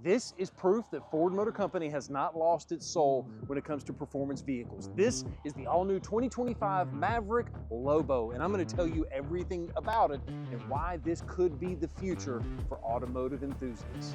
This is proof that Ford Motor Company has not lost its soul when it comes to performance vehicles. This is the all-new 2025 Maverick LOBO, and I'm going to tell you everything about it and why this could be the future for automotive enthusiasts.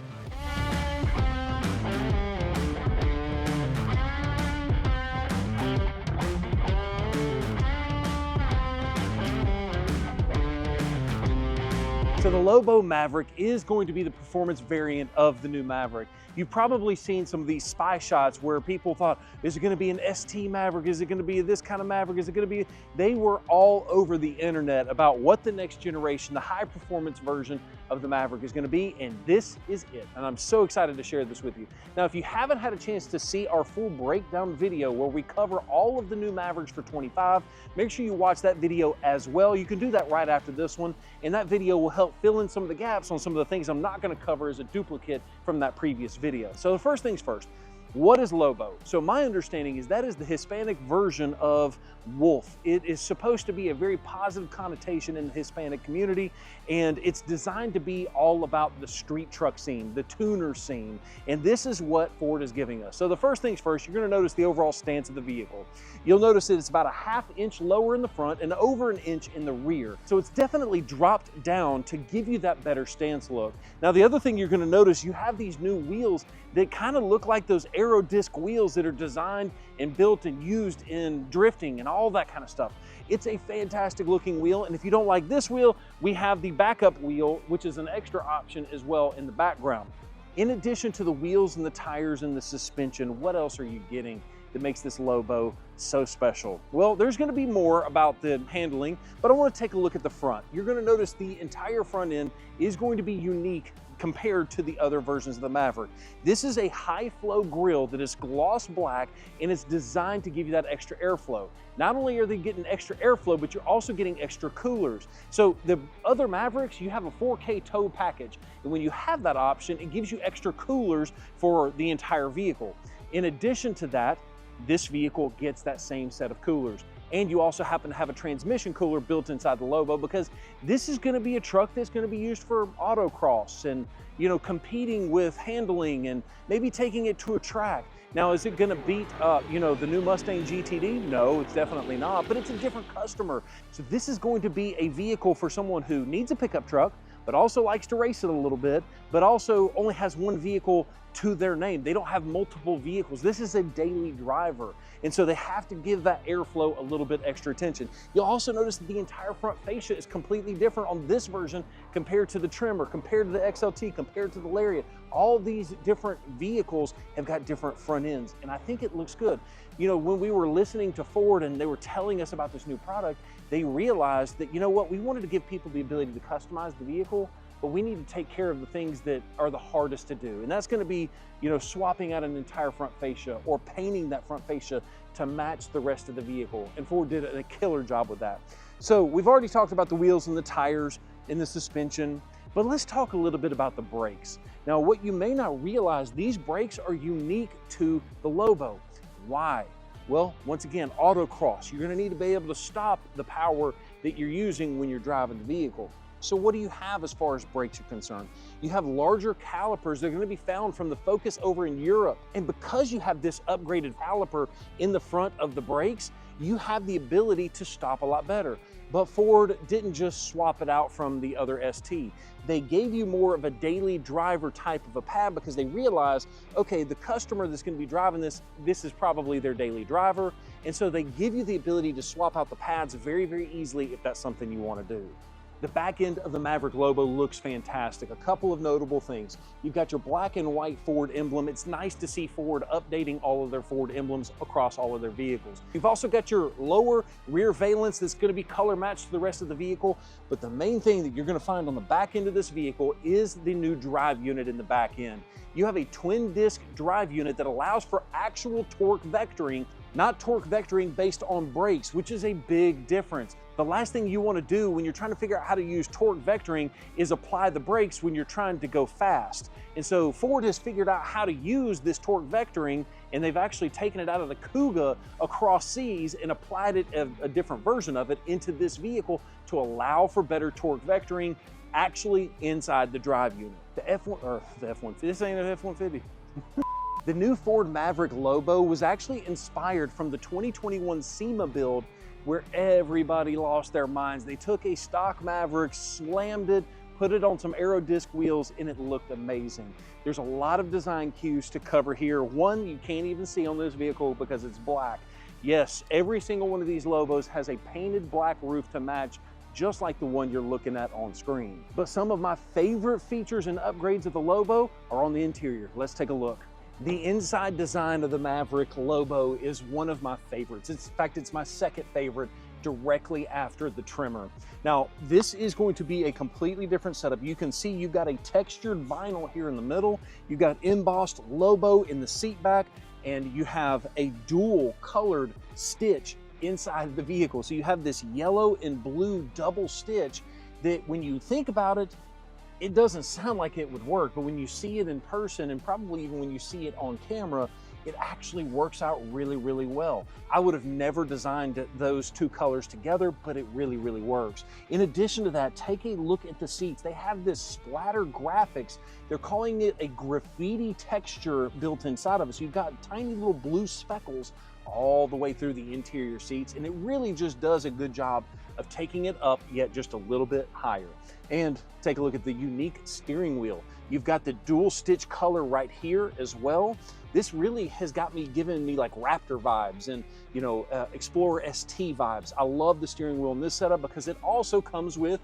So the LOBO Maverick is going to be the performance variant of the new Maverick. You've probably seen some of these spy shots where people thought, is it going to be an ST Maverick? Is it going to be this kind of Maverick? Is it going to be? They were all over the internet about what the next generation, the high performance version of the Maverick is going to be, and this is it. And I'm so excited to share this with you. Now, if you haven't had a chance to see our full breakdown video where we cover all of the new Mavericks for 25, make sure you watch that video as well. You can do that right after this one, and that video will help fill in some of the gaps on some of the things I'm not going to cover as a duplicate from that previous video. So the first things first, what is LOBO? So my understanding is that is the Hispanic version of wolf. It is supposed to be a very positive connotation in the Hispanic community, and it's designed to be all about the street truck scene, the tuner scene, and this is what Ford is giving us. So the first things first, you're going to notice the overall stance of the vehicle. You'll notice that it's about a ½ inch lower in the front and over an inch in the rear. So it's definitely dropped down to give you that better stance look. Now the other thing you're going to notice, you have these new wheels that kind of look like those aero disc wheels that are designed and built and used in drifting and all that kind of stuff. It's a fantastic looking wheel, and if you don't like this wheel, we have the backup wheel, which is an extra option as well in the background. In addition to the wheels and the tires and the suspension, what else are you getting that makes this LOBO so special? Well, there's going to be more about the handling, but I want to take a look at the front. You're going to notice the entire front end is going to be unique compared to the other versions of the Maverick. This is a high flow grille that is gloss black, and it's designed to give you that extra airflow. Not only are they getting extra airflow, but you're also getting extra coolers. So the other Mavericks, you have a 4K tow package, and when you have that option, it gives you extra coolers for the entire vehicle. In addition to that, this vehicle gets that same set of coolers. And you also happen to have a transmission cooler built inside the LOBO, because this is going to be a truck that's going to be used for autocross and, you know, competing with handling and maybe taking it to a track. Now, is it going to beat, you know, the new Mustang GTD? No, it's definitely not, but it's a different customer. So this is going to be a vehicle for someone who needs a pickup truck, but also likes to race it a little bit, but also only has one vehicle to their name. They don't have multiple vehicles. This is a daily driver, and so they have to give that airflow a little bit extra attention. You'll also notice that the entire front fascia is completely different on this version compared to the Tremor, compared to the XLT, compared to the Lariat. All these different vehicles have got different front ends, and I think it looks good. You know, when we were listening to Ford and they were telling us about this new product, they realized that, you know what, we wanted to give people the ability to customize the vehicle, but we need to take care of the things that are the hardest to do. And that's going to be, you know, swapping out an entire front fascia or painting that front fascia to match the rest of the vehicle. And Ford did a killer job with that. So we've already talked about the wheels and the tires and the suspension, but let's talk a little bit about the brakes. Now, what you may not realize, these brakes are unique to the LOBO. Why? Well, once again, autocross. You're going to need to be able to stop the power that you're using when you're driving the vehicle. So what do you have as far as brakes are concerned? You have larger calipers. They're going to be found from the Focus over in Europe. And because you have this upgraded caliper in the front of the brakes, you have the ability to stop a lot better. But Ford didn't just swap it out from the other ST. They gave you more of a daily driver type of a pad because they realized, okay, the customer that's going to be driving this is probably their daily driver. And so they give you the ability to swap out the pads very, very easily if that's something you want to do. The back end of the Maverick LOBO looks fantastic. A couple of notable things. You've got your black and white Ford emblem. It's nice to see Ford updating all of their Ford emblems across all of their vehicles. You've also got your lower rear valence that's going to be color matched to the rest of the vehicle. But the main thing that you're going to find on the back end of this vehicle is the new drive unit in the back end. You have a twin disc drive unit that allows for actual torque vectoring, not torque vectoring based on brakes, which is a big difference. The last thing you want to do when you're trying to figure out how to use torque vectoring is apply the brakes when you're trying to go fast. And so Ford has figured out how to use this torque vectoring, and they've actually taken it out of the Kuga across seas and applied it, a different version of it, into this vehicle to allow for better torque vectoring actually inside the drive unit. The F150, this ain't an F-150. The new Ford Maverick LOBO was actually inspired from the 2021 SEMA build where everybody lost their minds. They took a stock Maverick, slammed it, put it on some aero disc wheels, and it looked amazing. There's a lot of design cues to cover here. One you can't even see on this vehicle because it's black. Yes, every single one of these Lobos has a painted black roof to match, just like the one you're looking at on screen. But some of my favorite features and upgrades of the Lobo are on the interior. Let's take a look. The inside design of the Maverick LOBO is one of my favorites. In fact, it's my second favorite, directly after the trimmer. Now, this is going to be a completely different setup. You can see you've got a textured vinyl here in the middle. You've got embossed LOBO in the seat back, and you have a dual colored stitch inside the vehicle. So you have this yellow and blue double stitch that when you think about it, it doesn't sound like it would work, but when you see it in person, and probably even when you see it on camera, it actually works out really, really well. I would have never designed those two colors together, but it really, really works. In addition to that, take a look at the seats. They have this splatter graphics. They're calling it a graffiti texture built inside of it. So you've got tiny little blue speckles all the way through the interior seats, and it really just does a good job of taking it up yet just a little bit higher. And take a look at the unique steering wheel. You've got the dual stitch color right here as well. This really has got me giving me like Raptor vibes and Explorer ST vibes. I love the steering wheel in this setup because it also comes with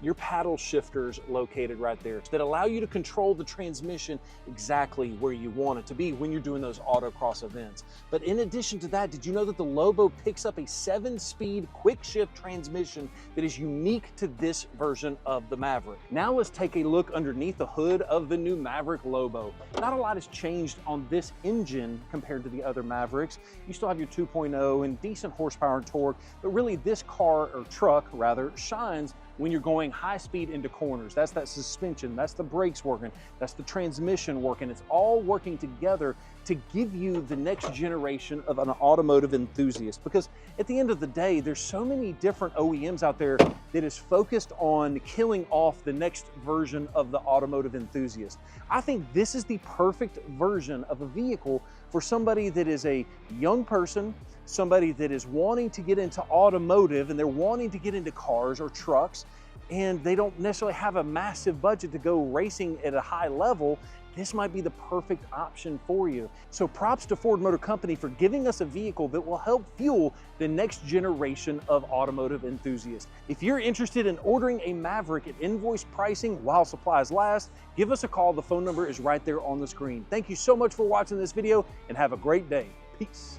your paddle shifters located right there that allow you to control the transmission exactly where you want it to be when you're doing those autocross events. But in addition to that, did you know that the Lobo picks up a 7-speed quick shift transmission that is unique to this version of the Maverick? Now let's take a look underneath the hood of the new Maverick LOBO. Not a lot has changed on this engine compared to the other Mavericks. You still have your 2.0 and decent horsepower and torque, but really this car, or truck rather, shines when you're going high speed into corners. That's that suspension, that's the brakes working, that's the transmission working. It's all working together to give you the next generation of an automotive enthusiast. Because at the end of the day, there's so many different OEMs out there that is focused on killing off the next version of the automotive enthusiast. I think this is the perfect version of a vehicle for somebody that is a young person, somebody that is wanting to get into automotive and they're wanting to get into cars or trucks, and they don't necessarily have a massive budget to go racing at a high level. This might be the perfect option for you. So props to Ford Motor Company for giving us a vehicle that will help fuel the next generation of automotive enthusiasts. If you're interested in ordering a Maverick at invoice pricing while supplies last, give us a call. The phone number is right there on the screen. Thank you so much for watching this video and have a great day. Peace.